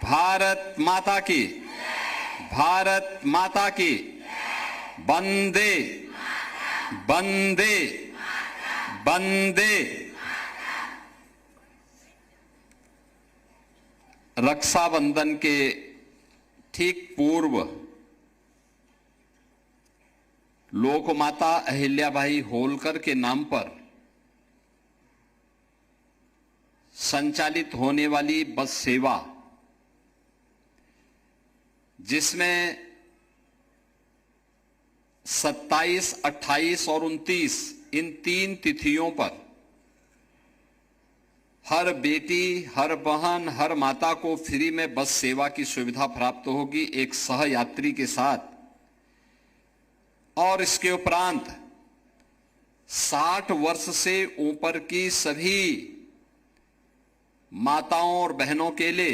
भारत माता की, भारत माता की, वंदे वंदे वंदे। रक्षाबंधन के ठीक पूर्व लोकमाता अहिल्याबाई होलकर के नाम पर संचालित होने वाली बस सेवा, जिसमें 27, 28 और 29 इन 3 तिथियों पर हर बेटी, हर बहन, हर माता को फ्री में बस सेवा की सुविधा प्राप्त होगी एक सहयात्री के साथ। और इसके उपरांत 60 वर्ष से ऊपर की सभी माताओं और बहनों के लिए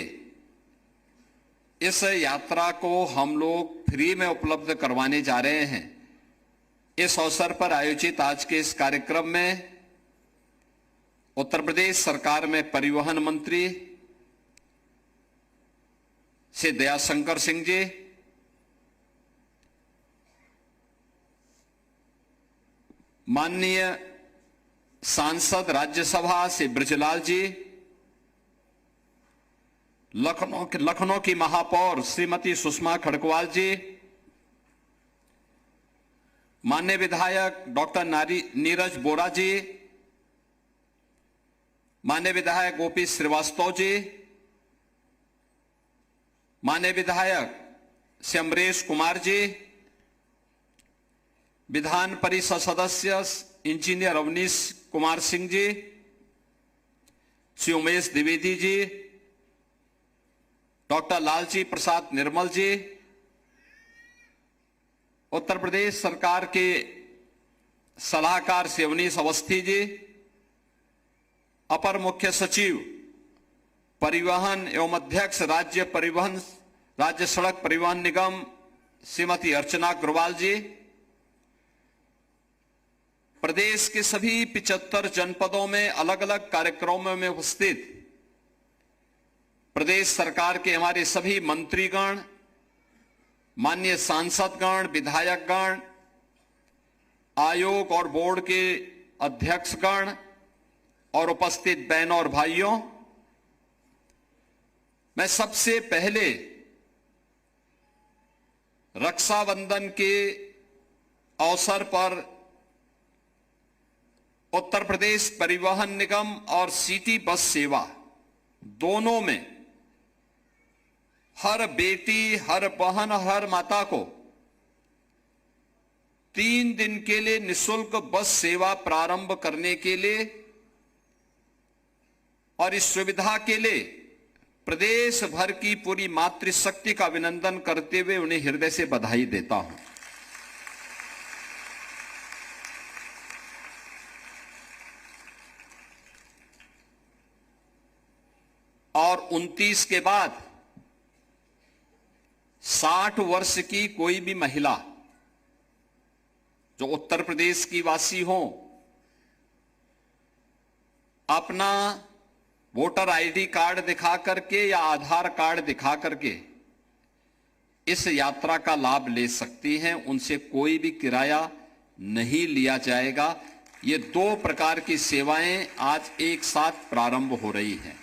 इस यात्रा को हम लोग फ्री में उपलब्ध करवाने जा रहे हैं। इस अवसर पर आयोजित आज के इस कार्यक्रम में उत्तर प्रदेश सरकार में परिवहन मंत्री श्री दयाशंकर सिंह जी, माननीय सांसद राज्यसभा से ब्रजलाल जी, लखनऊ की महापौर श्रीमती सुषमा खड़गवाल जी, माननीय विधायक डॉक्टर नीरज बोरा जी, माननीय विधायक गोपी श्रीवास्तव जी, माननीय विधायक श्री अमरेश कुमार जी, विधान परिषद सदस्य इंजीनियर अवनीश कुमार सिंह जी, श्री उमेश द्विवेदी जी, डॉक्टर लालजी प्रसाद निर्मल जी, उत्तर प्रदेश सरकार के सलाहकार श्री अवनीश अवस्थी जी, अपर मुख्य सचिव परिवहन एवं अध्यक्ष राज्य सड़क परिवहन निगम श्रीमती अर्चना अग्रवाल जी, प्रदेश के सभी 75 जनपदों में अलग अलग कार्यक्रमों में उपस्थित प्रदेश सरकार के हमारे सभी मंत्रीगण, माननीय सांसदगण, विधायकगण, आयोग और बोर्ड के अध्यक्षगण और उपस्थित बहनों और भाइयों, मैं सबसे पहले रक्षाबंधन के अवसर पर उत्तर प्रदेश परिवहन निगम और सिटी बस सेवा दोनों में हर बेटी, हर बहन, हर माता को 3 दिन के लिए निःशुल्क बस सेवा प्रारंभ करने के लिए और इस सुविधा के लिए प्रदेश भर की पूरी मातृशक्ति का अभिनंदन करते हुए उन्हें हृदय से बधाई देता हूं। और 29 के बाद 60 वर्ष की कोई भी महिला जो उत्तर प्रदेश की वासी हो, अपना वोटर आईडी कार्ड दिखा करके या आधार कार्ड दिखा करके इस यात्रा का लाभ ले सकती हैं। उनसे कोई भी किराया नहीं लिया जाएगा। ये 2 प्रकार की सेवाएं आज एक साथ प्रारंभ हो रही हैं।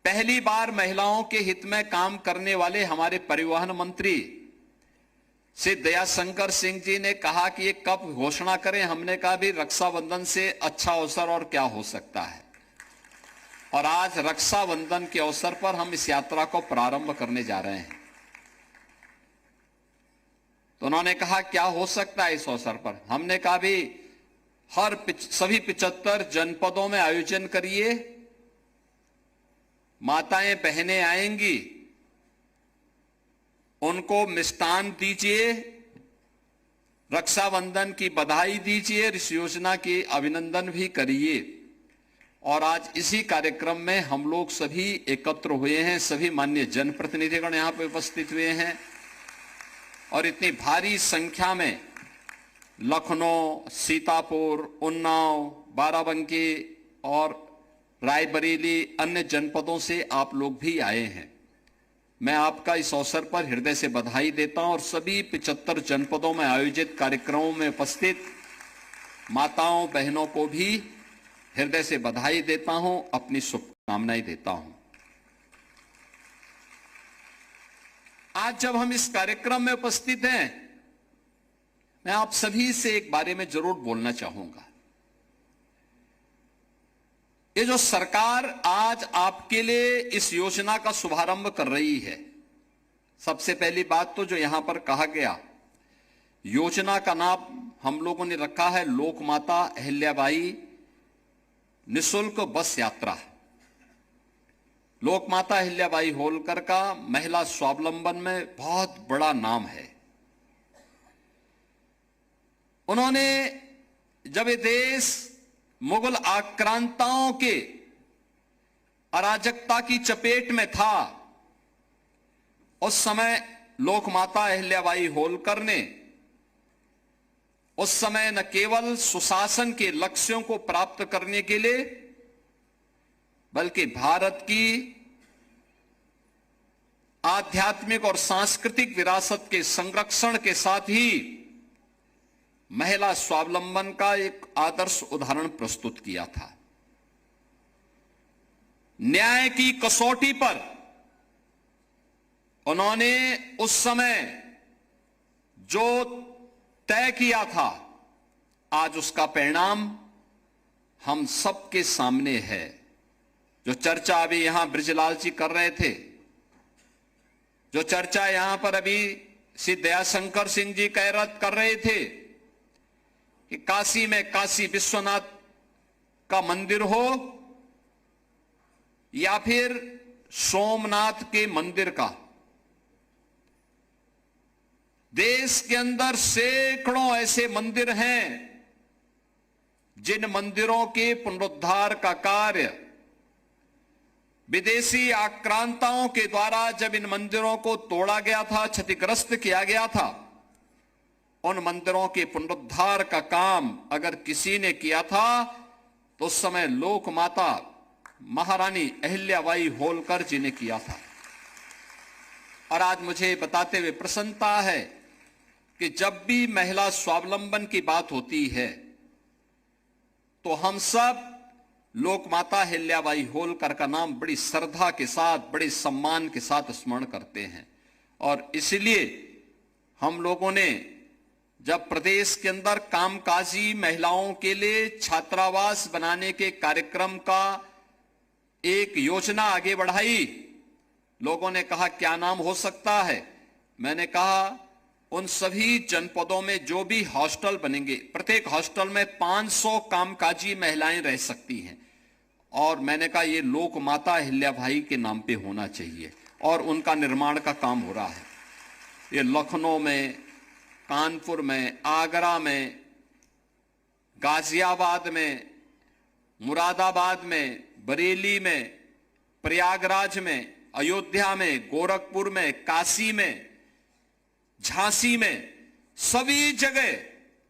पहली बार महिलाओं के हित में काम करने वाले हमारे परिवहन मंत्री श्री दयाशंकर सिंह जी ने कहा कि ये कब घोषणा करें। हमने कहा भी रक्षाबंधन से अच्छा अवसर और क्या हो सकता है। और आज रक्षाबंधन के अवसर पर हम इस यात्रा को प्रारंभ करने जा रहे हैं। तो उन्होंने कहा क्या हो सकता है इस अवसर पर। हमने कहा भी सभी 75 जनपदों में आयोजन करिए, माताएं बहनें आएंगी, उनको मिष्टान दीजिए, रक्षाबंधन की बधाई दीजिए, इस योजना की अभिनंदन भी करिए। और आज इसी कार्यक्रम में हम लोग सभी एकत्र हुए हैं। सभी माननीय जनप्रतिनिधिगण यहां पर उपस्थित हुए हैं और इतनी भारी संख्या में लखनऊ, सीतापुर, उन्नाव, बाराबंकी और रायबरेली अन्य जनपदों से आप लोग भी आए हैं। मैं आपका इस अवसर पर हृदय से बधाई देता हूं और सभी 75 जनपदों में आयोजित कार्यक्रमों में उपस्थित माताओं बहनों को भी हृदय से बधाई देता हूं, अपनी शुभकामनाएं देता हूं। आज जब हम इस कार्यक्रम में उपस्थित हैं, मैं आप सभी से एक बारे में जरूर बोलना चाहूंगा। ये जो सरकार आज आपके लिए इस योजना का शुभारंभ कर रही है, सबसे पहली बात तो जो यहां पर कहा गया, योजना का नाम हम लोगों ने रखा है लोकमाता अहिल्याबाई निशुल्क बस यात्रा। लोकमाता अहिल्याबाई होलकर का महिला स्वावलंबन में बहुत बड़ा नाम है। उन्होंने जब ये देश मुगल आक्रांताओं के अराजकता की चपेट में था, उस समय लोकमाता अहिल्याबाई होलकर ने उस समय न केवल सुशासन के लक्ष्यों को प्राप्त करने के लिए, बल्कि भारत की आध्यात्मिक और सांस्कृतिक विरासत के संरक्षण के साथ ही महिला स्वावलंबन का एक आदर्श उदाहरण प्रस्तुत किया था। न्याय की कसौटी पर उन्होंने उस समय जो तय किया था, आज उसका परिणाम हम सबके सामने है। जो चर्चा अभी यहां बृजलाल जी कर रहे थे, जो चर्चा यहां पर अभी श्री दयाशंकर सिंह जी कर रहे थे कि काशी में काशी विश्वनाथ का मंदिर हो या फिर सोमनाथ के मंदिर का, देश के अंदर सैकड़ों ऐसे मंदिर हैं जिन मंदिरों के पुनरुद्धार का कार्य विदेशी आक्रांताओं के द्वारा जब इन मंदिरों को तोड़ा गया था, क्षतिग्रस्त किया गया था, उन मंदिरों के पुनरुद्धार का काम अगर किसी ने किया था तो उस समय लोकमाता महारानी अहिल्याबाई होलकर जी ने किया था। और आज मुझे बताते हुए प्रसन्नता है कि जब भी महिला स्वावलंबन की बात होती है तो हम सब लोकमाता अहिल्याबाई होलकर का नाम बड़ी श्रद्धा के साथ, बड़े सम्मान के साथ स्मरण करते हैं। और इसलिए हम लोगों ने जब प्रदेश के अंदर कामकाजी महिलाओं के लिए छात्रावास बनाने के कार्यक्रम का एक योजना आगे बढ़ाई, लोगों ने कहा क्या नाम हो सकता है। मैंने कहा उन सभी जनपदों में जो भी हॉस्टल बनेंगे, प्रत्येक हॉस्टल में 500 कामकाजी महिलाएं रह सकती हैं, और मैंने कहा ये लोकमाता अहिल्याबाई के नाम पे होना चाहिए, और उनका निर्माण का काम हो रहा है। ये लखनऊ में, कानपुर में, आगरा में, गाजियाबाद में, मुरादाबाद में, बरेली में, प्रयागराज में, अयोध्या में, गोरखपुर में, काशी में, झांसी में, सभी जगह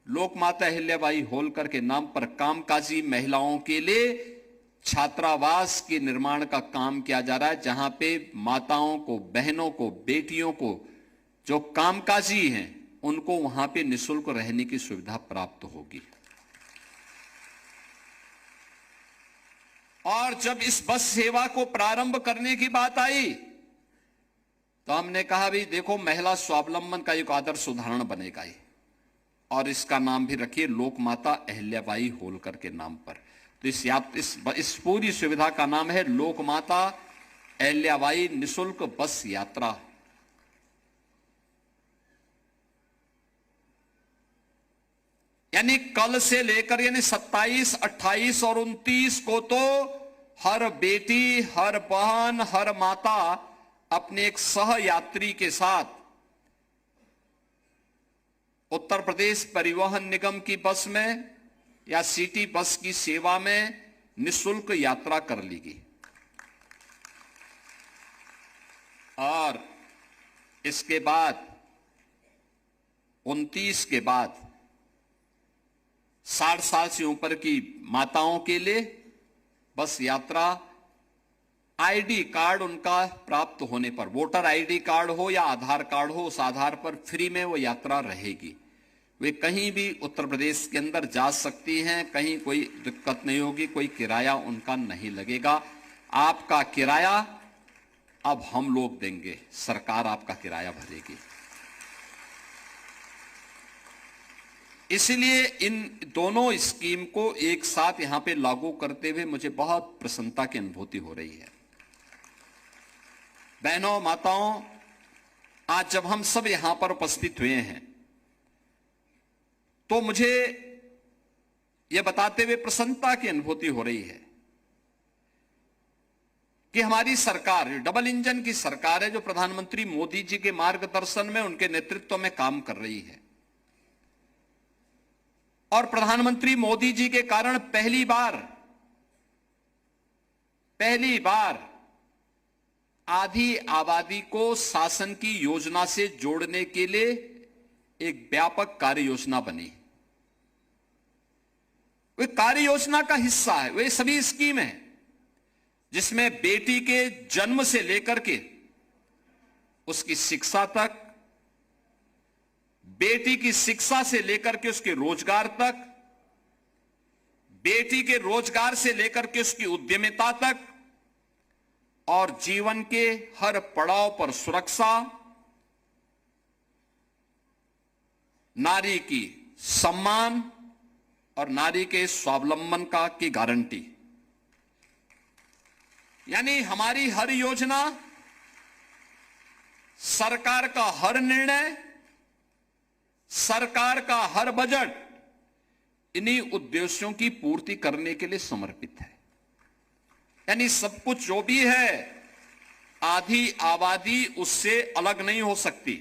लोकमाता अहिल्याबाई होलकर के नाम पर कामकाजी महिलाओं के लिए छात्रावास के निर्माण का काम किया जा रहा है, जहां पे माताओं को, बहनों को, बेटियों को जो कामकाजी हैं उनको वहां पे निःशुल्क रहने की सुविधा प्राप्त होगी। और जब इस बस सेवा को प्रारंभ करने की बात आई तो हमने कहा भी देखो महिला स्वावलंबन का एक आदर्श उदाहरण बनेगा ये, और इसका नाम भी रखिए लोकमाता अहिल्याबाई होलकर के नाम पर। तो इस पूरी सुविधा का नाम है लोकमाता अहिल्याबाई निःशुल्क बस यात्रा। यानी कल से लेकर यानी 27, 28 और 29 को तो हर बेटी, हर बहन, हर माता अपने एक सह यात्री के साथ उत्तर प्रदेश परिवहन निगम की बस में या सिटी बस की सेवा में निःशुल्क यात्रा कर लेगी। और इसके बाद 29 के बाद 60 साल से ऊपर की माताओं के लिए बस यात्रा आईडी कार्ड उनका प्राप्त होने पर, वोटर आईडी कार्ड हो या आधार कार्ड हो, उस आधार पर फ्री में वो यात्रा रहेगी। वे कहीं भी उत्तर प्रदेश के अंदर जा सकती हैं, कहीं कोई दिक्कत नहीं होगी, कोई किराया उनका नहीं लगेगा। आपका किराया अब हम लोग देंगे, सरकार आपका किराया भरेगी। इसलिए इन दोनों स्कीम को एक साथ यहां पे लागू करते हुए मुझे बहुत प्रसन्नता की अनुभूति हो रही है। बहनों, माताओं, आज जब हम सब यहां पर उपस्थित हुए हैं तो मुझे यह बताते हुए प्रसन्नता की अनुभूति हो रही है कि हमारी सरकार डबल इंजन की सरकार है, जो प्रधानमंत्री मोदी जी के मार्गदर्शन में, उनके नेतृत्व में काम कर रही है। और प्रधानमंत्री मोदी जी के कारण पहली बार आधी आबादी को शासन की योजना से जोड़ने के लिए एक व्यापक कार्य योजना बनी। वे कार्य योजना का हिस्सा है, वे सभी स्कीम है जिसमें बेटी के जन्म से लेकर के उसकी शिक्षा तक, बेटी की शिक्षा से लेकर के उसके रोजगार तक, बेटी के रोजगार से लेकर के उसकी उद्यमिता तक, और जीवन के हर पड़ाव पर सुरक्षा, नारी की सम्मान और नारी के स्वावलंबन का की गारंटी। यानी हमारी हर योजना, सरकार का हर निर्णय, सरकार का हर बजट इन्हीं उद्देश्यों की पूर्ति करने के लिए समर्पित है। यानी सब कुछ जो भी है, आधी आबादी उससे अलग नहीं हो सकती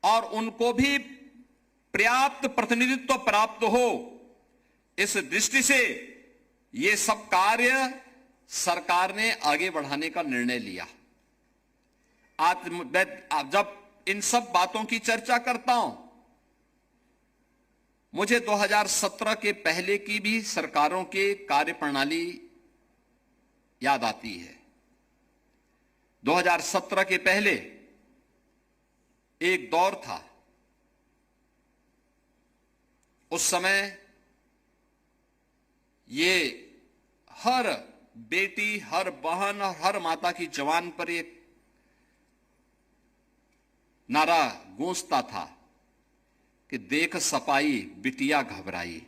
और उनको भी पर्याप्त प्रतिनिधित्व प्राप्त हो, इस दृष्टि से ये सब कार्य सरकार ने आगे बढ़ाने का निर्णय लिया। आज जब इन सब बातों की चर्चा करता हूं, मुझे 2017 के पहले की भी सरकारों के कार्यप्रणाली याद आती है। 2017 के पहले एक दौर था, उस समय ये हर बेटी, हर बहन और हर माता की जवान पर एक नारा गूंजता था कि देख सपाई बिटिया घबराई।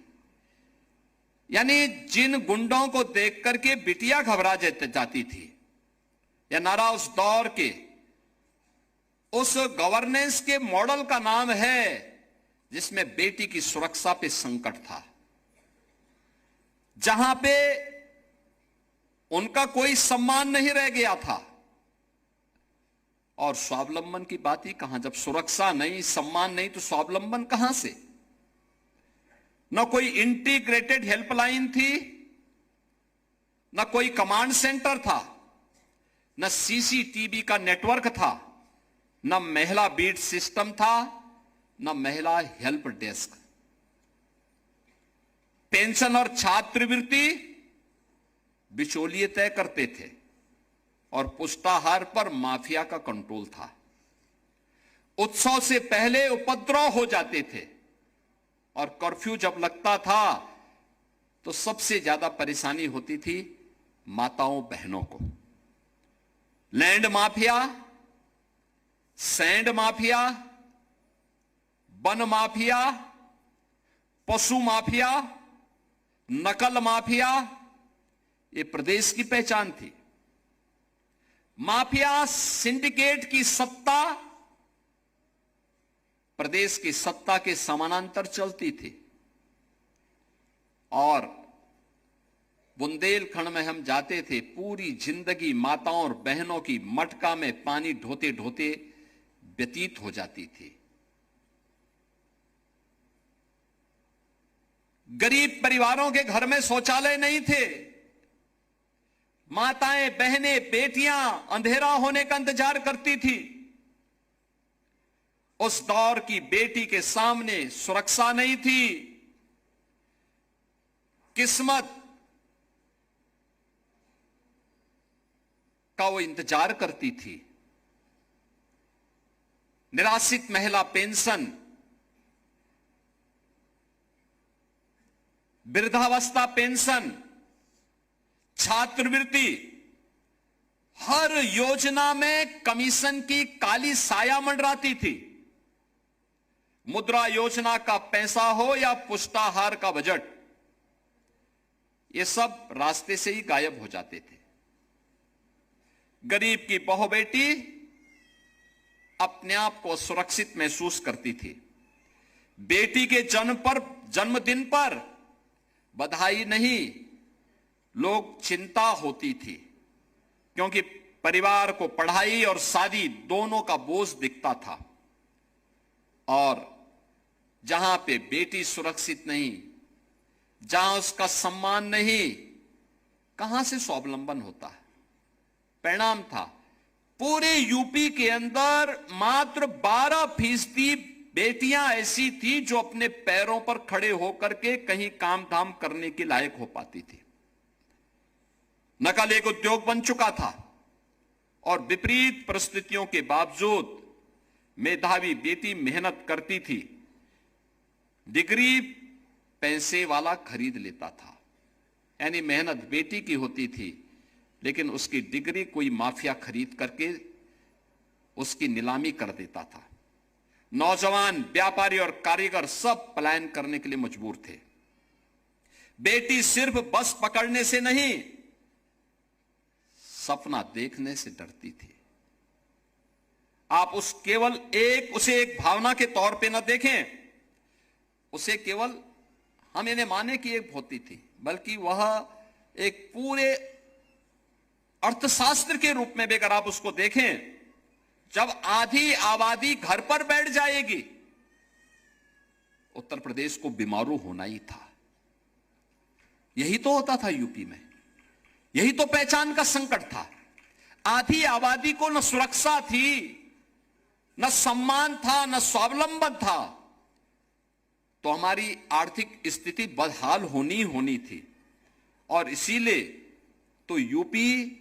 यानी जिन गुंडों को देख करके बिटिया घबरा जाती थी, यह नारा उस दौर के, उस गवर्नेंस के मॉडल का नाम है जिसमें बेटी की सुरक्षा पे संकट था, जहां पे उनका कोई सम्मान नहीं रह गया था। और स्वावलंबन की बात ही कहां, जब सुरक्षा नहीं, सम्मान नहीं, तो स्वावलंबन कहां से? न कोई इंटीग्रेटेड हेल्पलाइन थी, न कोई कमांड सेंटर था, न सीसीटीवी का नेटवर्क था, न महिला बीट सिस्टम था, न महिला हेल्प डेस्क। पेंशन और छात्रवृत्ति बिचौलिए तय करते थे और पुष्टाहार पर माफिया का कंट्रोल था। उत्सव से पहले उपद्रव हो जाते थे और कर्फ्यू जब लगता था तो सबसे ज्यादा परेशानी होती थी माताओं बहनों को। Land mafia, sand mafia, one mafia, पशु माफिया, नकल माफिया, ये प्रदेश की पहचान थी। माफिया सिंडिकेट की सत्ता प्रदेश की सत्ता के समानांतर चलती थी। और बुंदेलखंड में हम जाते थे, पूरी जिंदगी माताओं और बहनों की मटका में पानी ढोते ढोते व्यतीत हो जाती थी। गरीब परिवारों के घर में शौचालय नहीं थे। माताएं, बहनें, बेटियां अंधेरा होने का इंतजार करती थी। उस दौर की बेटी के सामने सुरक्षा नहीं थी, किस्मत का वो इंतजार करती थी। निराश्रित महिला पेंशन, वृद्धावस्था पेंशन, छात्रवृत्ति, हर योजना में कमीशन की काली साया मंडराती थी। मुद्रा योजना का पैसा हो या पुष्टाहार का बजट, ये सब रास्ते से ही गायब हो जाते थे। गरीब की बहू बेटी अपने आप को सुरक्षित महसूस करती थी। बेटी के जन्मदिन पर बधाई नहीं, लोग चिंता होती थी, क्योंकि परिवार को पढ़ाई और शादी दोनों का बोझ दिखता था। और जहां पे बेटी सुरक्षित नहीं, जहां उसका सम्मान नहीं, कहां से स्वावलंबन होता है। परिणाम था, पूरे यूपी के अंदर मात्र 12% बेटियां ऐसी थी जो अपने पैरों पर खड़े होकर के कहीं काम धाम करने के लायक हो पाती थी। नकल एक उद्योग बन चुका था और विपरीत परिस्थितियों के बावजूद मेधावी बेटी मेहनत करती थी। डिग्री पैसे वाला खरीद लेता था, यानी मेहनत बेटी की होती थी, लेकिन उसकी डिग्री कोई माफिया खरीद करके उसकी नीलामी कर देता था। नौजवान, व्यापारी और कारीगर सब पलायन करने के लिए मजबूर थे। बेटी सिर्फ बस पकड़ने से नहीं, सपना देखने से डरती थी। आप उसे एक भावना के तौर पे न देखें, उसे केवल हम इन्हें माने कि एक होती थी, बल्कि वह एक पूरे अर्थशास्त्र के रूप में भी अगर आप उसको देखें, जब आधी आबादी घर पर बैठ जाएगी, उत्तर प्रदेश को बीमारू होना ही था। यही तो होता था यूपी में, यही तो पहचान का संकट था। आधी आबादी को न सुरक्षा थी, न सम्मान था, न स्वावलंबन था, तो हमारी आर्थिक स्थिति बदहाल होनी थी। और इसीलिए तो यूपी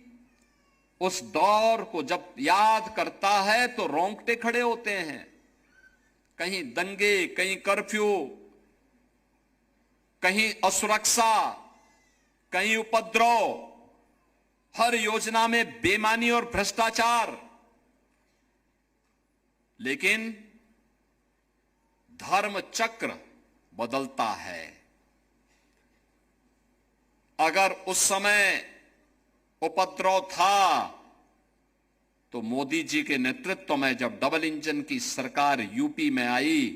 उस दौर को जब याद करता है तो रोंगटे खड़े होते हैं। कहीं दंगे, कहीं कर्फ्यू, कहीं असुरक्षा, कहीं उपद्रव, हर योजना में बेईमानी और भ्रष्टाचार। लेकिन धर्म चक्र बदलता है। अगर उस समय उपद्रव था तो मोदी जी के नेतृत्व में जब डबल इंजन की सरकार यूपी में आई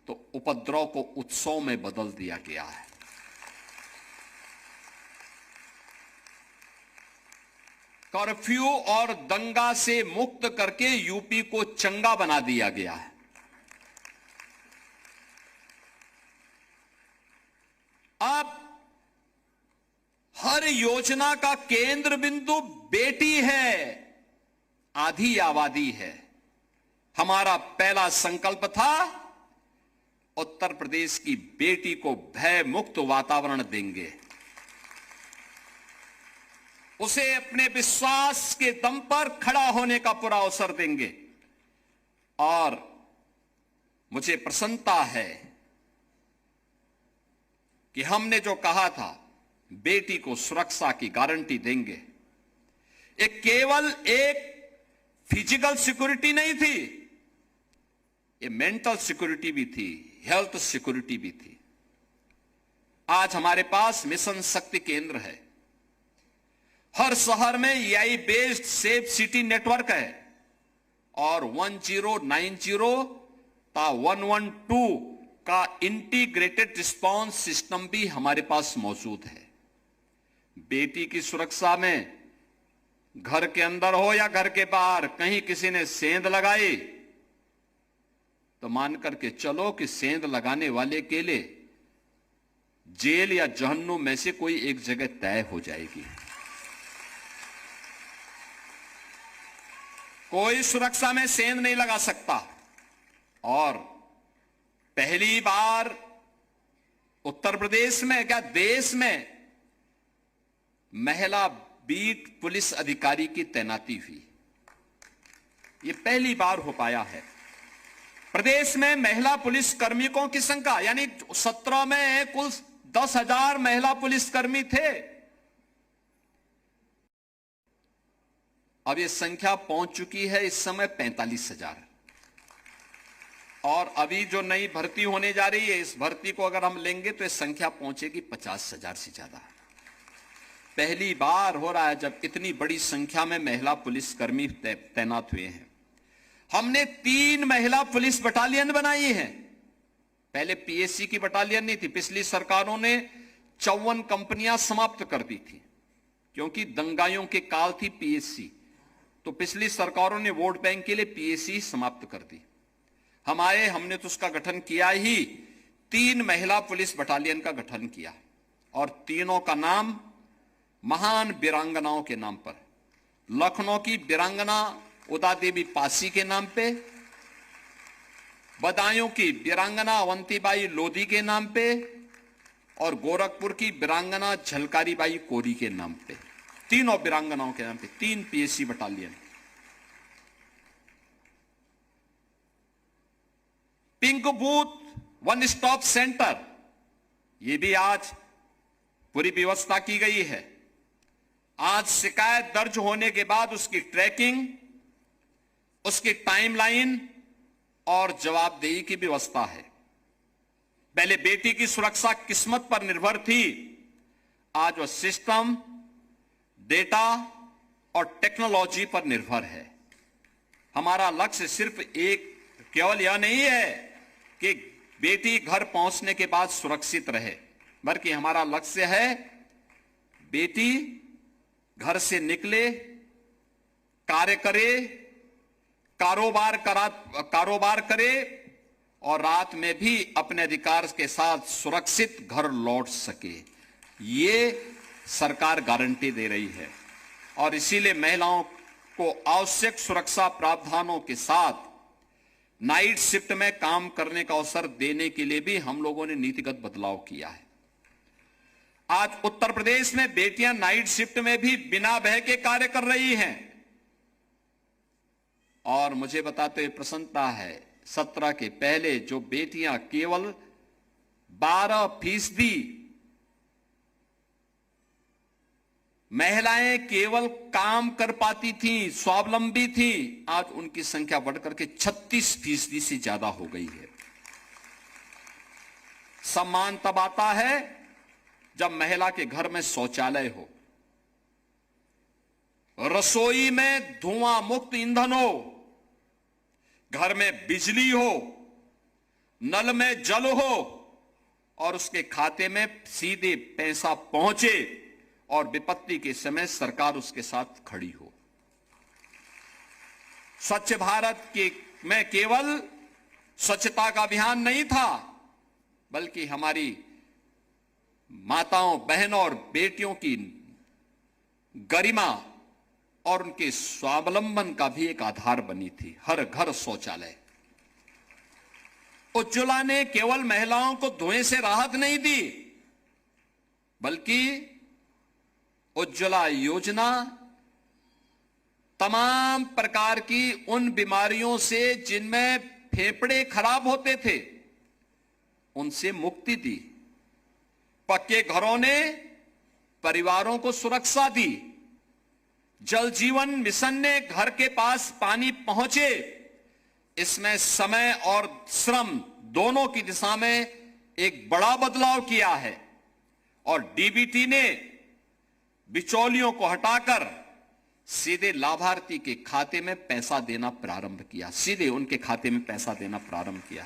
तो उपद्रव को उत्सव में बदल दिया गया है। कर्फ्यू और दंगा से मुक्त करके यूपी को चंगा बना दिया गया है। अब हर योजना का केंद्र बिंदु बेटी है, आधी आबादी है। हमारा पहला संकल्प था उत्तर प्रदेश की बेटी को भय मुक्त वातावरण देंगे, उसे अपने विश्वास के दम पर खड़ा होने का पूरा अवसर देंगे। और मुझे प्रसन्नता है कि हमने जो कहा था बेटी को सुरक्षा की गारंटी देंगे, ये केवल एक फिजिकल सिक्योरिटी नहीं थी, ये मेंटल सिक्योरिटी भी थी, हेल्थ सिक्योरिटी भी थी। आज हमारे पास मिशन शक्ति केंद्र है। हर शहर में AI based safe city network है और 1090 ता 112 का इंटीग्रेटेड रिस्पांस सिस्टम भी हमारे पास मौजूद है। बेटी की सुरक्षा में घर के अंदर हो या घर के बाहर कहीं किसी ने सेंध लगाई तो मान करके चलो कि सेंध लगाने वाले के लिए जेल या जहन्नुम में से कोई एक जगह तय हो जाएगी। कोई सुरक्षा में सेंध नहीं लगा सकता। और पहली बार उत्तर प्रदेश में क्या देश में महिला बीट पुलिस अधिकारी की तैनाती हुई। यह पहली बार हो पाया है। प्रदेश में महिला पुलिस कर्मियों की संख्या यानी 17 में कुल 10,000 महिला पुलिसकर्मी थे। अब यह संख्या पहुंच चुकी है इस समय 45,000 और अभी जो नई भर्ती होने जा रही है, इस भर्ती को अगर हम लेंगे तो इस संख्या पहुंचेगी 50,000 से ज्यादा। पहली बार हो रहा है जब इतनी बड़ी संख्या में महिला पुलिसकर्मी तैनात हुए हैं। हमने 3 महिला पुलिस बटालियन बनाई है। पहले पीएससी की बटालियन नहीं थी। पिछली सरकारों ने 54 कंपनियां समाप्त कर दी थी क्योंकि दंगाइयों के काल थी पीएससी, तो पिछली सरकारों ने वोट बैंक के लिए पीएससी समाप्त कर दी। हमने तो उसका गठन किया ही, 3 महिला पुलिस बटालियन का गठन किया और तीनों का नाम महान वीरांगनाओं के नाम पर। लखनऊ की वीरांगना उदा देवी पासी के नाम पे, बदायूं की वीरांगना अवंतीबाई लोधी के नाम पे और गोरखपुर की वीरांगना झलकारीबाई कोरी के नाम पे। तीनों वीरांगनाओं के नाम पे 3 PSC battalion. Pink booth one stop centre, यह भी आज पूरी व्यवस्था की गई है। आज शिकायत दर्ज होने के बाद उसकी ट्रैकिंग, उसकी टाइमलाइन और जवाबदेही की व्यवस्था है। पहले बेटी की सुरक्षा किस्मत पर निर्भर थी, आज वह सिस्टम, डेटा और टेक्नोलॉजी पर निर्भर है। हमारा लक्ष्य सिर्फ केवल यह नहीं है कि बेटी घर पहुंचने के बाद सुरक्षित रहे, बल्कि हमारा लक्ष्य है बेटी घर से निकले, कार्य करे, कारोबार करे और रात में भी अपने अधिकार के साथ सुरक्षित घर लौट सके। ये सरकार गारंटी दे रही है और इसीलिए महिलाओं को आवश्यक सुरक्षा प्रावधानों के साथ नाइट शिफ्ट में काम करने का अवसर देने के लिए भी हम लोगों ने नीतिगत बदलाव किया है। आज उत्तर प्रदेश में बेटियां नाइट शिफ्ट में भी बिना भय के कार्य कर रही हैं और मुझे बताते हुए प्रसन्नता है, 17 के पहले जो बेटियां केवल 12% महिलाएं केवल काम कर पाती थी, स्वावलंबी थी, आज उनकी संख्या बढ़कर के 36% से ज्यादा हो गई है। सम्मान तब आता है जब महिला के घर में शौचालय हो, रसोई में धुआं मुक्त ईंधन हो, घर में बिजली हो, नल में जल हो और उसके खाते में सीधे पैसा पहुंचे और विपत्ति के समय सरकार उसके साथ खड़ी हो। स्वच्छ भारत में केवल स्वच्छता का अभियान नहीं था, बल्कि हमारी माताओं, बहनों और बेटियों की गरिमा और उनके स्वावलंबन का भी एक आधार बनी थी। हर घर शौचालय। उज्ज्वला ने केवल महिलाओं को धुएं से राहत नहीं दी, बल्कि उज्ज्वला योजना तमाम प्रकार की उन बीमारियों से जिनमें फेफड़े खराब होते थे, उनसे मुक्ति दी। पक्के घरों ने परिवारों को सुरक्षा दी। जल जीवन मिशन ने घर के पास पानी पहुंचे, इसमें समय और श्रम दोनों की दिशा में एक बड़ा बदलाव किया है। और डीबीटी ने बिचौलियों को हटाकर सीधे लाभार्थी के खाते में पैसा देना प्रारंभ किया, सीधे उनके खाते में पैसा देना प्रारंभ किया।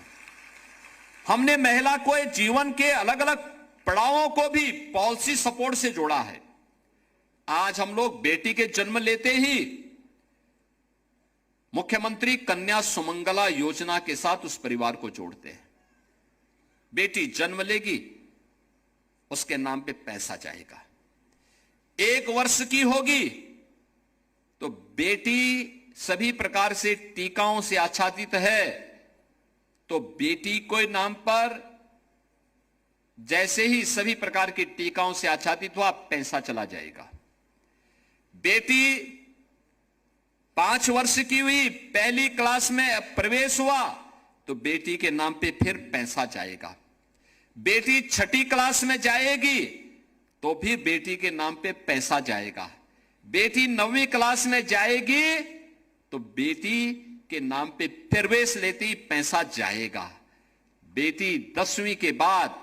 हमने महिला को जीवन के अलग अलग पड़ावों को भी पॉलिसी सपोर्ट से जोड़ा है। आज हम लोग बेटी के जन्म लेते ही मुख्यमंत्री कन्या सुमंगला योजना के साथ उस परिवार को जोड़ते हैं। बेटी जन्म लेगी, उसके नाम पे पैसा जाएगा। 1 वर्ष की होगी तो बेटी सभी प्रकार से टीकाओं से आच्छादित है, तो बेटी के नाम पर जैसे ही सभी प्रकार की टीकाओं से आच्छादित हुआ पैसा चला जाएगा। बेटी 5 वर्ष की हुई, पहली क्लास में प्रवेश हुआ तो बेटी के नाम पे फिर पैसा जाएगा। बेटी 6ठी क्लास में जाएगी तो भी बेटी के नाम पे पैसा जाएगा। बेटी 9वीं क्लास में जाएगी तो बेटी के नाम पे प्रवेश लेते ही पैसा जाएगा। बेटी 10वीं के बाद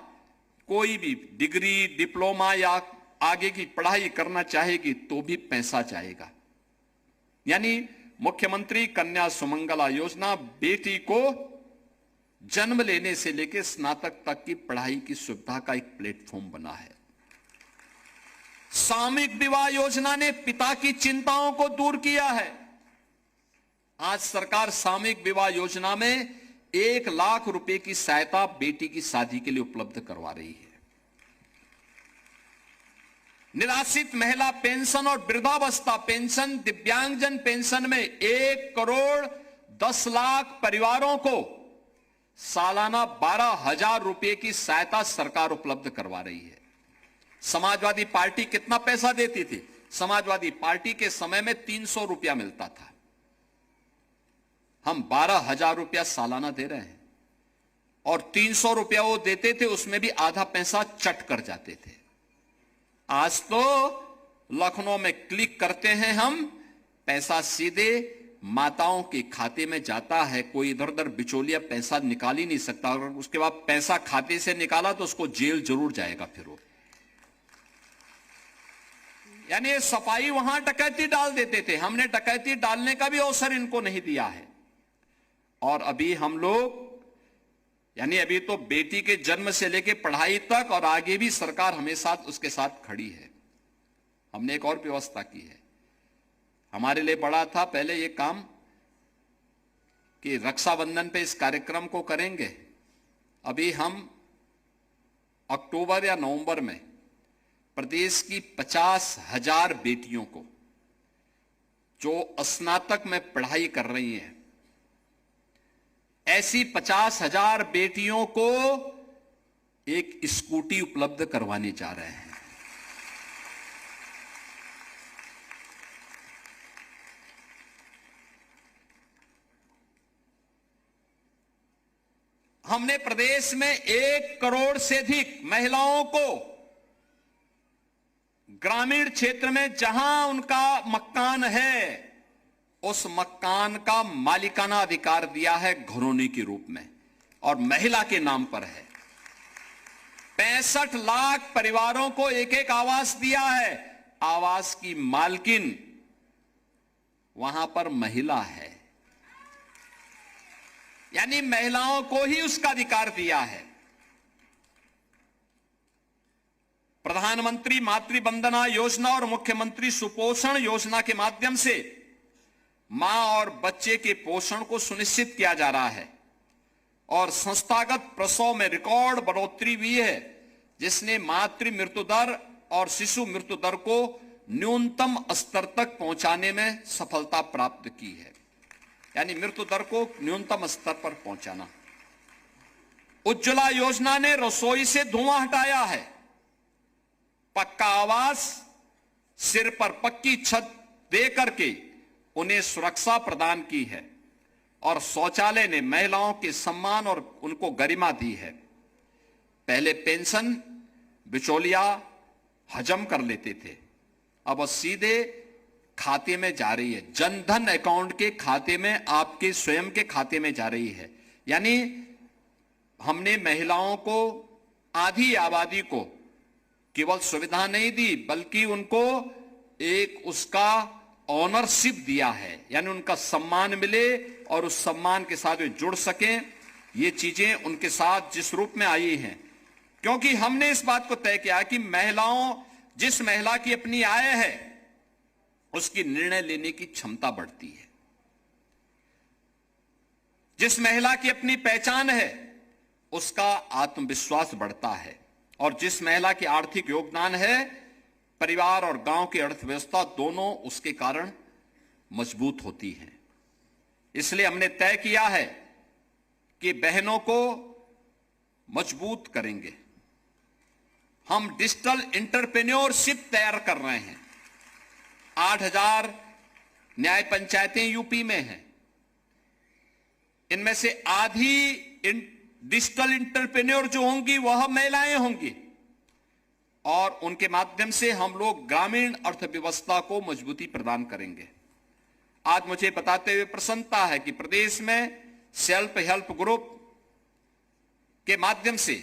कोई भी डिग्री, डिप्लोमा या आगे की पढ़ाई करना चाहेगी तो भी पैसा जाएगा। यानी मुख्यमंत्री कन्या सुमंगला योजना बेटी को जन्म लेने से लेकर स्नातक तक की पढ़ाई की सुविधा का एक प्लेटफॉर्म बना है। सामूहिक विवाह योजना ने पिता की चिंताओं को दूर किया है। आज सरकार सामूहिक विवाह योजना में 1 लाख रुपए की सहायता बेटी की शादी के लिए उपलब्ध करवा रही है। निराश्रित महिला पेंशन और वृद्धावस्था पेंशन, दिव्यांगजन पेंशन में 1 करोड़ 10 लाख परिवारों को सालाना 12,000 रुपए की सहायता सरकार उपलब्ध करवा रही है। समाजवादी पार्टी कितना पैसा देती थी? समाजवादी पार्टी के समय में 300 रुपया मिलता था। हम 12,000 रुपया सालाना दे रहे हैं और 300 रुपया वो देते थे, उसमें भी आधा पैसा चट कर जाते थे। आज तो लखनऊ में क्लिक करते हैं हम, पैसा सीधे माताओं के खाते में जाता है। कोई इधर उधर बिचौलिया पैसा निकाल ही नहीं सकता। और उसके बाद पैसा खाते से निकाला तो उसको जेल जरूर जाएगा फिर वो। यानी सफाई वहां डकैती डाल देते थे, हमने डकैती डालने का भी अवसर इनको नहीं दिया है। और अभी हम लोग यानी अभी तो बेटी के जन्म से लेकर पढ़ाई तक और आगे भी सरकार हमेशा उसके साथ खड़ी है। हमने एक और व्यवस्था की है। हमारे लिए बड़ा था पहले ये काम कि रक्षाबंधन पे इस कार्यक्रम को करेंगे। अभी हम अक्टूबर या नवंबर में प्रदेश की 50,000 बेटियों को जो स्नातक में पढ़ाई कर रही हैं, ऐसी 50,000 बेटियों को एक स्कूटी उपलब्ध करवाने जा रहे हैं। हमने प्रदेश में 1 करोड़ से अधिक महिलाओं को ग्रामीण क्षेत्र में जहां उनका मकान है, उस मकान का मालिकाना अधिकार दिया है घरौनी के रूप में और महिला के नाम पर है। 65 लाख परिवारों को एक एक आवास दिया है। आवास की मालकिन वहां पर महिला है, यानी महिलाओं को ही उसका अधिकार दिया है। प्रधानमंत्री मातृ वंदना योजना और मुख्यमंत्री सुपोषण योजना के माध्यम से मां और बच्चे के पोषण को सुनिश्चित किया जा रहा है और संस्थागत प्रसव में रिकॉर्ड बढ़ोतरी हुई है, जिसने मातृ मृत्यु दर और शिशु मृत्यु दर को न्यूनतम स्तर तक पहुंचाने में सफलता प्राप्त की है। यानी मृत्यु दर को न्यूनतम स्तर पर पहुंचाना। उज्ज्वला योजना ने रसोई से धुआं हटाया है। पक्का आवास, सिर पर पक्की छत दे करके उन्हें सुरक्षा प्रदान की है और शौचालय ने महिलाओं के सम्मान और उनको गरिमा दी है। पहले पेंशन बिचौलिया हजम कर लेते थे, अब सीधे खाते में जा रही है। जनधन अकाउंट के खाते में, आपके स्वयं के खाते में जा रही है। यानी हमने महिलाओं को, आधी आबादी को केवल सुविधा नहीं दी, बल्कि उनको एक उसका ऑनरशिप दिया है, यानी उनका सम्मान मिले और उस सम्मान के साथ वे जुड़ सकें। ये चीजें उनके साथ जिस रूप में आई हैं, क्योंकि हमने इस बात को तय किया कि जिस महिला की अपनी आय है उसकी निर्णय लेने की क्षमता बढ़ती है। जिस महिला की अपनी पहचान है उसका आत्मविश्वास बढ़ता है और जिस महिला की आर्थिक योगदान है, परिवार और गांव की अर्थव्यवस्था दोनों उसके कारण मजबूत होती है। इसलिए हमने तय किया है कि बहनों को मजबूत करेंगे, हम डिजिटल एंटरप्रेन्योरशिप तैयार कर रहे हैं। 8,000 न्याय पंचायतें यूपी में हैं। इनमें से आधी डिजिटल एंटरप्रेन्योर जो होंगी वह महिलाएं होंगी और उनके माध्यम से हम लोग ग्रामीण अर्थव्यवस्था को मजबूती प्रदान करेंगे। आज मुझे बताते हुए प्रसन्नता है कि प्रदेश में सेल्फ हेल्प ग्रुप के माध्यम से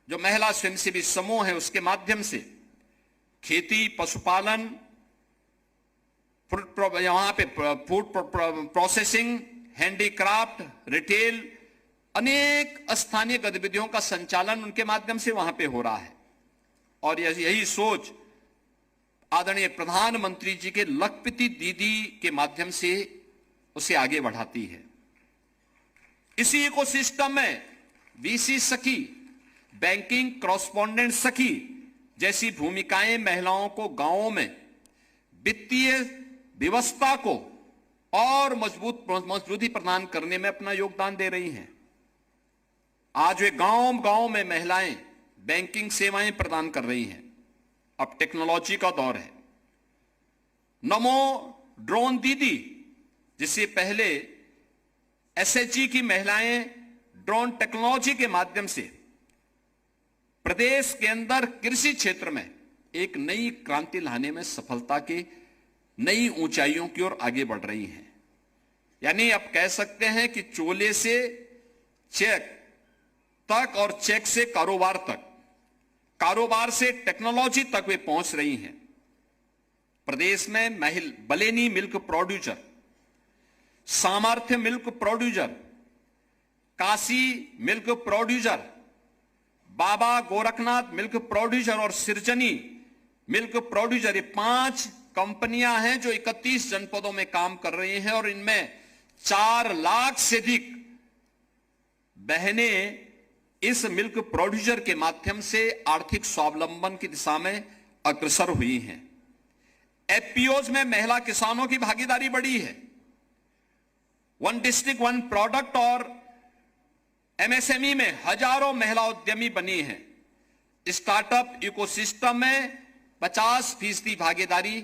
जो महिला स्वयंसेवी समूह है उसके माध्यम से खेती, पशुपालन, यहां पे फूड प्रोसेसिंग, हैंडीक्राफ्ट, रिटेल, अनेक स्थानीय गतिविधियों का संचालन उनके माध्यम से वहां पे हो रहा है। और यही सोच आदरणीय प्रधानमंत्री जी के लखपति दीदी के माध्यम से उसे आगे बढ़ाती है। इसी इकोसिस्टम में वीसी सखी, बैंकिंग कॉरेस्पॉन्डेंट सखी जैसी भूमिकाएं महिलाओं को गांवों में वित्तीय व्यवस्था को और मजबूती प्रदान करने में अपना योगदान दे रही हैं। आज वे गांव में महिलाएं बैंकिंग सेवाएं प्रदान कर रही हैं। अब टेक्नोलॉजी का दौर है। नमो ड्रोन दीदी, जिससे पहले एसएचजी की महिलाएं ड्रोन टेक्नोलॉजी के माध्यम से प्रदेश के अंदर कृषि क्षेत्र में एक नई क्रांति लाने में सफलता की नई ऊंचाइयों की ओर आगे बढ़ रही हैं। यानी अब कह सकते हैं कि चोले से चेक तक और चेक से कारोबार तक, कारोबार से टेक्नोलॉजी तक वे पहुंच रही हैं। प्रदेश में Baleni milk producer, Samarthya milk producer, Kashi milk producer, Baba Gorakhnath milk producer और सिरजनी मिल्क प्रोड्यूसर, ये 5 कंपनियां हैं जो 31 जनपदों में काम कर रही हैं और इनमें 4 लाख से अधिक बहनें इस मिल्क प्रोड्यूसर के माध्यम से आर्थिक स्वावलंबन की दिशा में अग्रसर हुई हैं। एफपीओज में महिला किसानों की भागीदारी बढ़ी है। 1 डिस्ट्रिक्ट 1 प्रोडक्ट और एमएसएमई में हजारों महिला उद्यमी बनी हैं। स्टार्टअप इकोसिस्टम में 50% भागीदारी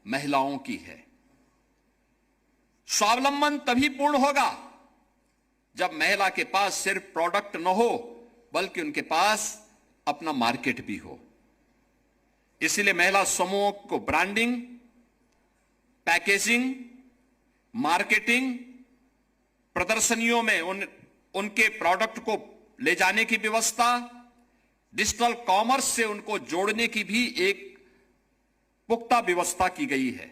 महिलाओं की है। स्वावलंबन तभी पूर्ण होगा जब महिला के पास सिर्फ प्रोडक्ट न हो बल्कि उनके पास अपना मार्केट भी हो। इसलिए महिला समूह को ब्रांडिंग, पैकेजिंग, मार्केटिंग, प्रदर्शनियों में उनके प्रोडक्ट को ले जाने की व्यवस्था, डिजिटल कॉमर्स से उनको जोड़ने की भी एक पुख्ता व्यवस्था की गई है।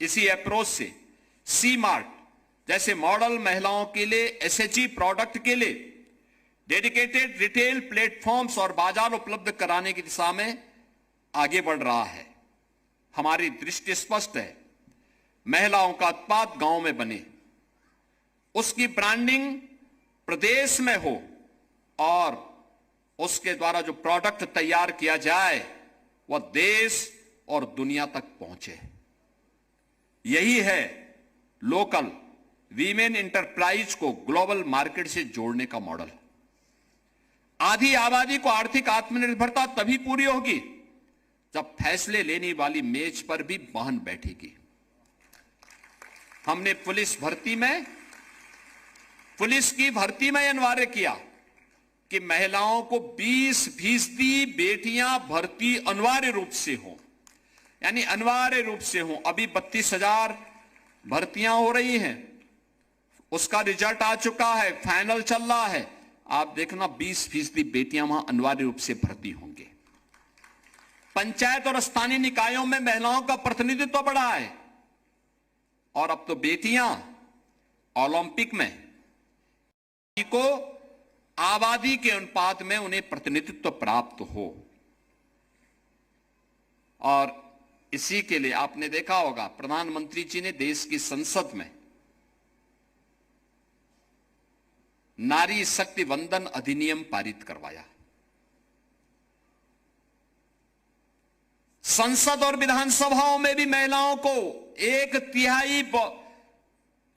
इसी अप्रोच से सी मार्ट जैसे मॉडल महिलाओं के लिए एसएचजी प्रोडक्ट के लिए डेडिकेटेड रिटेल प्लेटफॉर्म्स और बाजार उपलब्ध कराने की दिशा में आगे बढ़ रहा है। हमारी दृष्टि स्पष्ट है, महिलाओं का उत्पाद गांव में बने, उसकी ब्रांडिंग प्रदेश में हो और उसके द्वारा जो प्रोडक्ट तैयार किया जाए वह देश और दुनिया तक पहुंचे। यही है लोकल वीमेन एंटरप्राइज को ग्लोबल मार्केट से जोड़ने का मॉडल। आधी आबादी को आर्थिक आत्मनिर्भरता तभी पूरी होगी जब फैसले लेने वाली मेज पर भी बहन बैठेगी। हमने पुलिस की भर्ती में अनिवार्य किया कि महिलाओं को 20% बेटियां भर्ती अनिवार्य रूप से हो, यानी अनिवार्य रूप से हो। अभी 32,000 भर्तियां हो रही हैं, उसका रिजल्ट आ चुका है, फाइनल चल रहा है। आप देखना 20% बेटियां वहां अनिवार्य रूप से भर्ती होंगे। पंचायत और स्थानीय निकायों में महिलाओं का प्रतिनिधित्व बढ़ा है और अब तो बेटियां ओलंपिक में को आबादी के अनुपात में उन्हें प्रतिनिधित्व प्राप्त हो। और इसी के लिए आपने देखा होगा प्रधानमंत्री जी ने देश की संसद में नारी शक्ति वंदन अधिनियम पारित करवाया। संसद और विधानसभाओं में भी महिलाओं को 1/3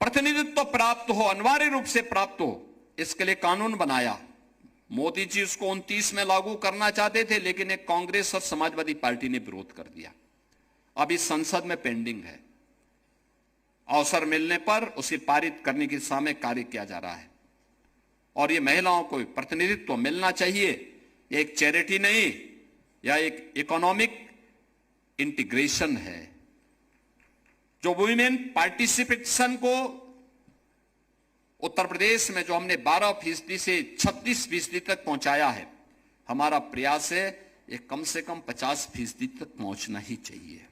प्रतिनिधित्व प्राप्त हो, अनिवार्य रूप से प्राप्त हो, इसके लिए कानून बनाया। मोदी जी उसको 29 में लागू करना चाहते थे, लेकिन एक कांग्रेस और समाजवादी पार्टी ने विरोध कर दिया। अभी संसद में पेंडिंग है। अवसर मिलने पर उसे पारित करने की दिशा में कार्य किया जा रहा है। और ये महिलाओं को प्रतिनिधित्व मिलना चाहिए। ये एक चैरिटी नहीं, या एक इकोनॉमिक इंटीग्रेशन है। जो वुमेन पार्टिसिपेशन को उत्तर प्रदेश में जो हमने 12% से 36% तक पहुंचाया है, हमारा प्रयास है ये कम से कम 50% तक पहुंचना ही चाहिए।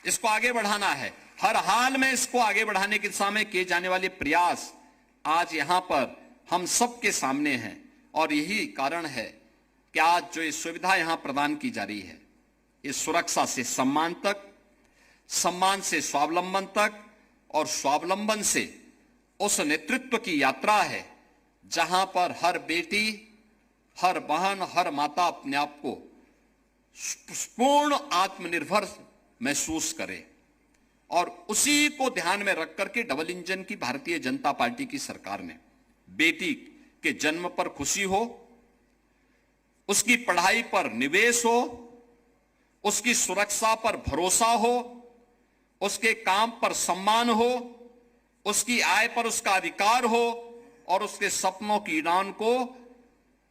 इसको आगे बढ़ाना है। हर हाल में इसको आगे बढ़ाने की दिशा में किए जाने वाले प्रयास आज यहां पर हम सबके सामने हैं। और यही कारण है कि आज जो ये सुविधा यहां प्रदान की जा रही है, ये सुरक्षा से सम्मान तक, सम्मान से स्वावलंबन तक, और स्वावलंबन से उस नेतृत्व की यात्रा है जहां पर हर बेटी, हर बहन, हर माता अपने आप को पूर्ण आत्मनिर्भर महसूस करे। और उसी को ध्यान में रख करके डबल इंजन की भारतीय जनता पार्टी की सरकार ने बेटी के जन्म पर खुशी हो, उसकी पढ़ाई पर निवेश हो, उसकी सुरक्षा पर भरोसा हो, उसके काम पर सम्मान हो, उसकी आय पर उसका अधिकार हो, और उसके सपनों की उड़ान को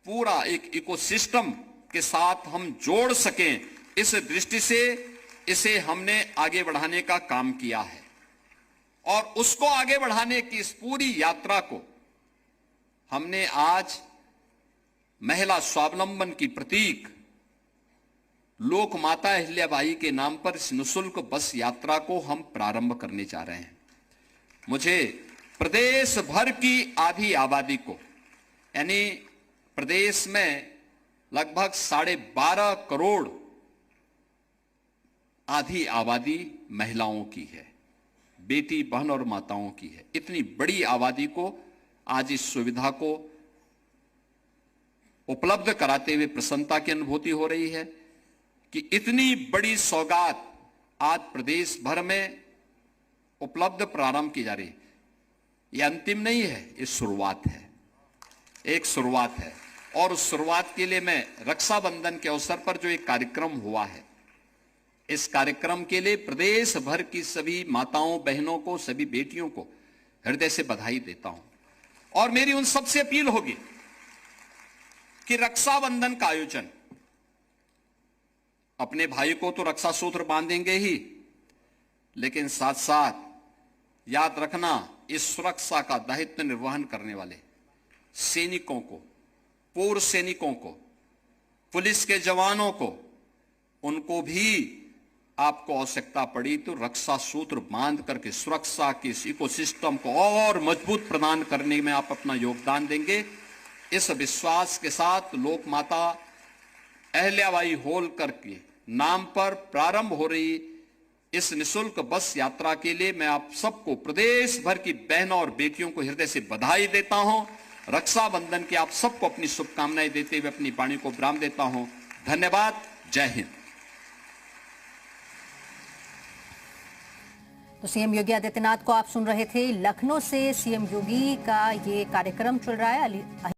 पूरा एक इकोसिस्टम के साथ हम जोड़ सकें। इस दृष्टि से इसे हमने आगे बढ़ाने का काम किया है। और उसको आगे बढ़ाने की इस पूरी यात्रा को हमने आज महिला स्वावलंबन की प्रतीक लोक माता अहिल्याबाई के नाम पर इस निःशुल्क बस यात्रा को हम प्रारंभ करने जा रहे हैं। मुझे प्रदेश भर की आधी आबादी को, यानी प्रदेश में लगभग 12.5 करोड़ आधी आबादी महिलाओं की है, बेटी, बहन और माताओं की है। इतनी बड़ी आबादी को आज इस सुविधा को उपलब्ध कराते हुए प्रसन्नता की अनुभूति हो रही है कि इतनी बड़ी सौगात आज प्रदेश भर में उपलब्ध प्रारंभ की जा रही है। यह अंतिम नहीं है, ये शुरुआत है, एक शुरुआत है। और उस शुरुआत के लिए मैं रक्षाबंधन के अवसर पर जो एक कार्यक्रम हुआ है, इस कार्यक्रम के लिए प्रदेश भर की सभी माताओं, बहनों को, सभी बेटियों को हृदय से बधाई देता हूं। और मेरी उन सबसे अपील होगी कि रक्षाबंधन का आयोजन, अपने भाई को तो रक्षा सूत्र बांधेंगे ही, लेकिन साथ साथ याद रखना, इस सुरक्षा का दायित्व निर्वहन करने वाले सैनिकों को, पूर्व सैनिकों को, पुलिस के जवानों को, उनको भी आपको आवश्यकता पड़ी तो रक्षा सूत्र बांध करके सुरक्षा के इस इकोसिस्टम को और मजबूत प्रदान करने में आप अपना योगदान देंगे। इस विश्वास के साथ लोक माता अहिल्याबाई होलकर के नाम पर प्रारंभ हो रही इस निःशुल्क बस यात्रा के लिए मैं आप सबको, प्रदेश भर की बहनों और बेटियों को हृदय से बधाई देता हूं। रक्षाबंधन की आप सबको अपनी शुभकामनाएं देते हुए अपनी वाणी को विराम देता हूं। धन्यवाद। जय हिंद। तो सीएम योगी आदित्यनाथ को आप सुन रहे थे। लखनऊ से सीएम योगी का ये कार्यक्रम चल रहा है।